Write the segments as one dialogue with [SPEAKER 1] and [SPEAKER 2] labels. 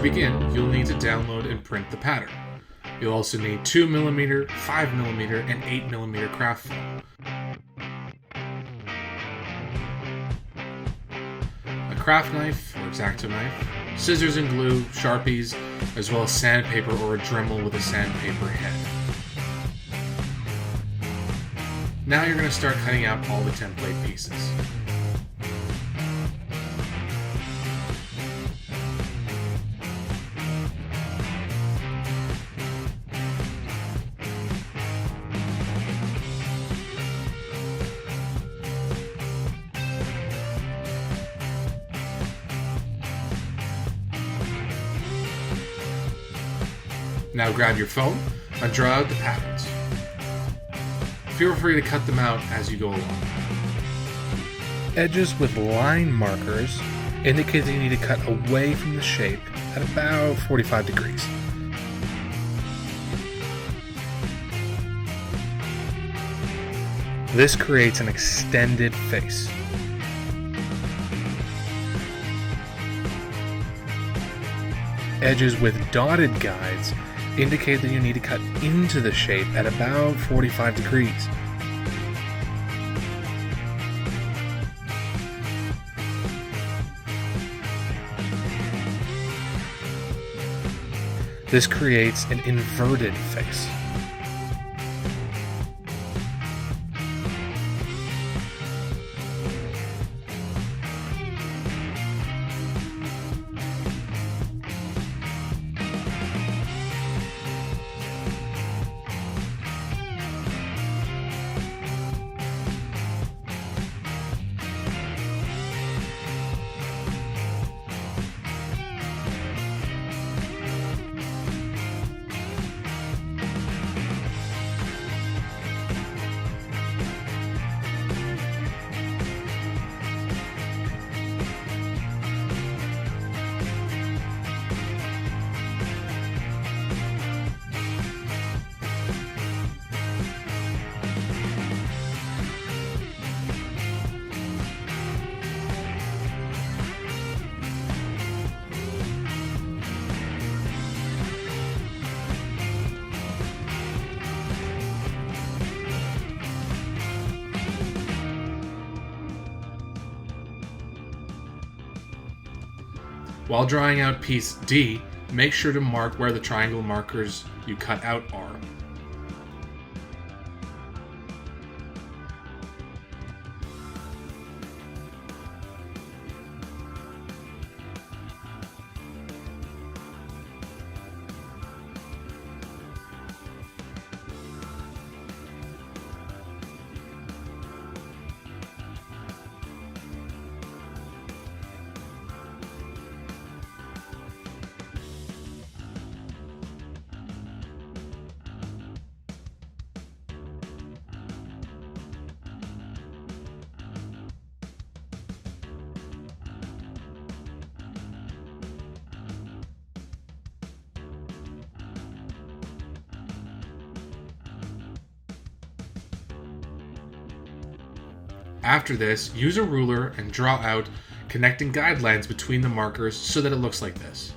[SPEAKER 1] To begin, you'll need to download and print the pattern. You'll also need 2mm, 5mm, and 8mm craft foam. A craft knife or X-Acto knife, scissors and glue, Sharpies, as well as sandpaper or a Dremel with a sandpaper head. Now you're going to start cutting out all the template pieces. Now grab your foam and draw out the patterns. Feel free to cut them out as you go along. Edges with line markers indicate that you need to cut away from the shape at about 45 degrees. This creates an extended face. Edges with dotted guides indicate that you need to cut into the shape at about 45 degrees. This creates an inverted face. While drawing out piece D, make sure to mark where the triangle markers you cut out are. After this, use a ruler and draw out connecting guidelines between the markers so that it looks like this.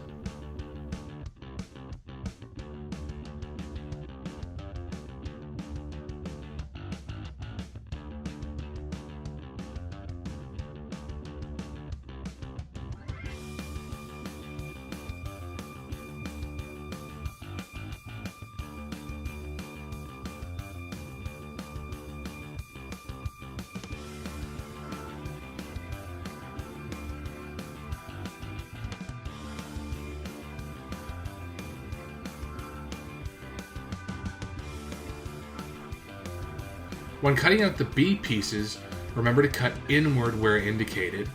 [SPEAKER 1] When cutting out the B pieces, remember to cut inward where indicated.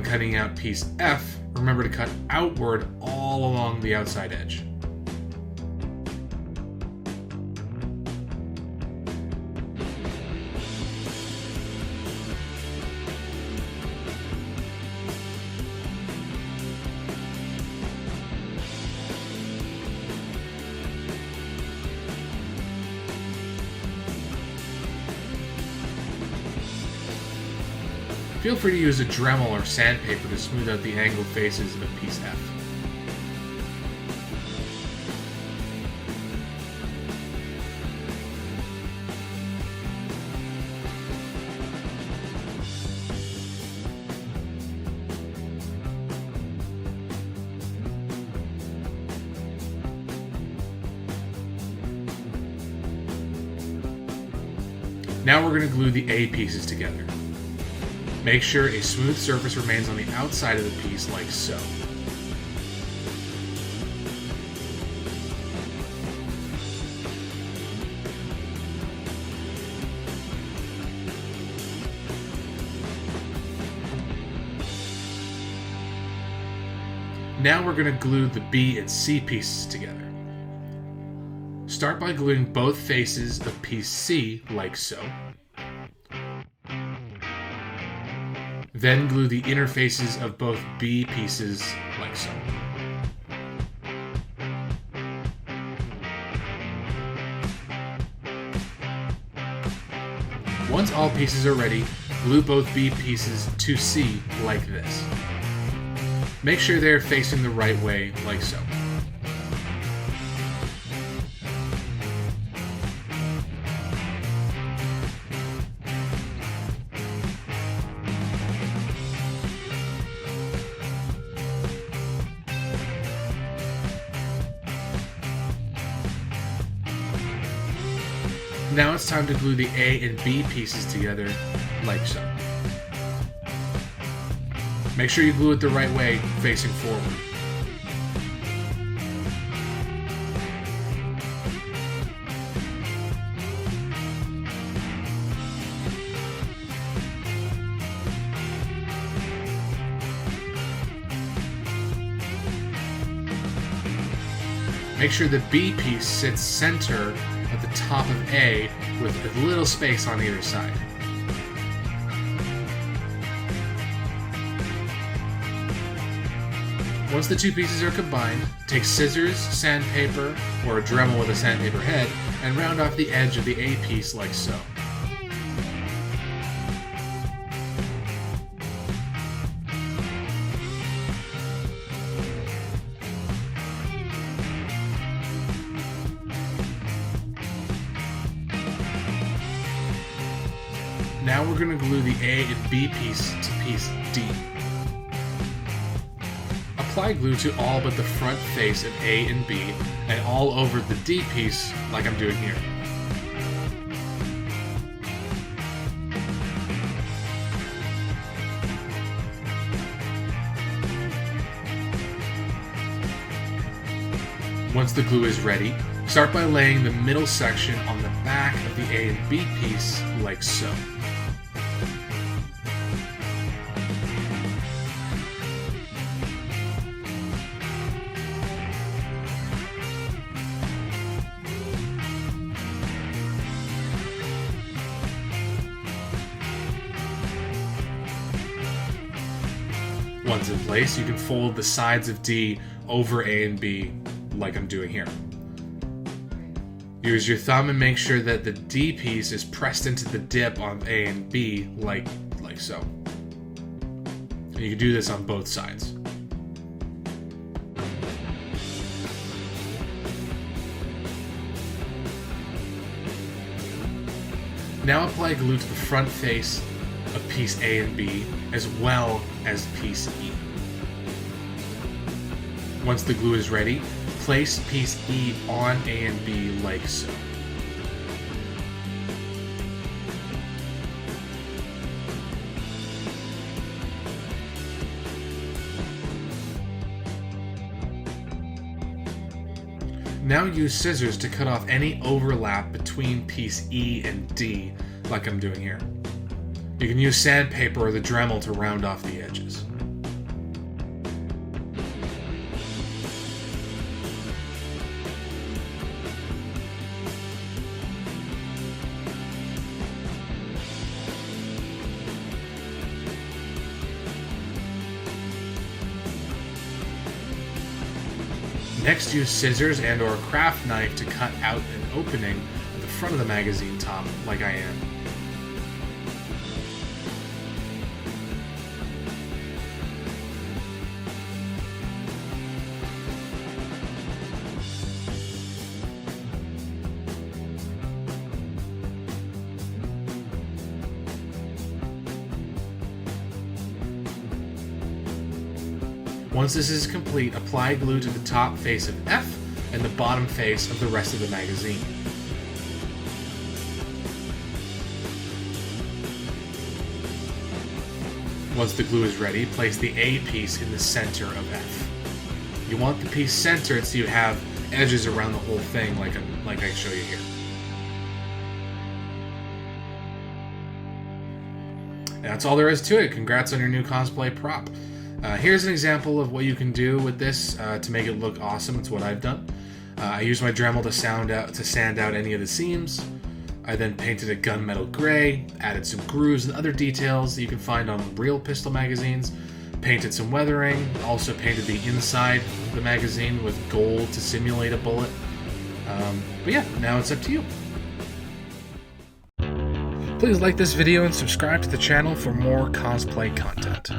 [SPEAKER 1] When cutting out piece F, remember to cut outward all along the outside edge. Feel free to use a Dremel or sandpaper to smooth out the angled faces of piece F. Now we're going to glue the A pieces together. Make sure a smooth surface remains on the outside of the piece like so. Now we're going to glue the B and C pieces together. Start by gluing both faces of piece C like so. Then glue the inner faces of both B pieces like so. Once all pieces are ready, glue both B pieces to C like this. Make sure they are facing the right way like so. Now it's time to glue the A and B pieces together, like so. Make sure you glue it the right way, facing forward. Make sure the B piece sits center at the top of A with a little space on either side. Once the two pieces are combined, take scissors, sandpaper, or a Dremel with a sandpaper head, and round off the edge of the A piece like so. Now we're going to glue the A and B piece to piece D. Apply glue to all but the front face of A and B, and all over the D piece like I'm doing here. Once the glue is ready, start by laying the middle section on the back of the A and B piece like so. Once in place, you can fold the sides of D over A and B like I'm doing here. Use your thumb and make sure that the D piece is pressed into the dip on A and B like so. And you can do this on both sides. Now apply glue to the front face of piece A and B, as well as piece E. Once the glue is ready, place piece E on A and B like so. Now use scissors to cut off any overlap between piece E and D, like I'm doing here. You can use sandpaper or the Dremel to round off the edges. Next, use scissors and or a craft knife to cut out an opening at the front of the magazine top, like I am. Once this is complete, apply glue to the top face of F and the bottom face of the rest of the magazine. Once the glue is ready, place the A piece in the center of F. You want the piece centered so you have edges around the whole thing like I show you here. And that's all there is to it. Congrats on your new cosplay prop. Here's an example of what you can do with this to make it look awesome. It's what I've done. I used my Dremel to sand out any of the seams. I then painted a gunmetal gray, added some grooves and other details that you can find on real pistol magazines, painted some weathering, also painted the inside of the magazine with gold to simulate a bullet. But yeah, now it's up to you. Please like this video and subscribe to the channel for more cosplay content.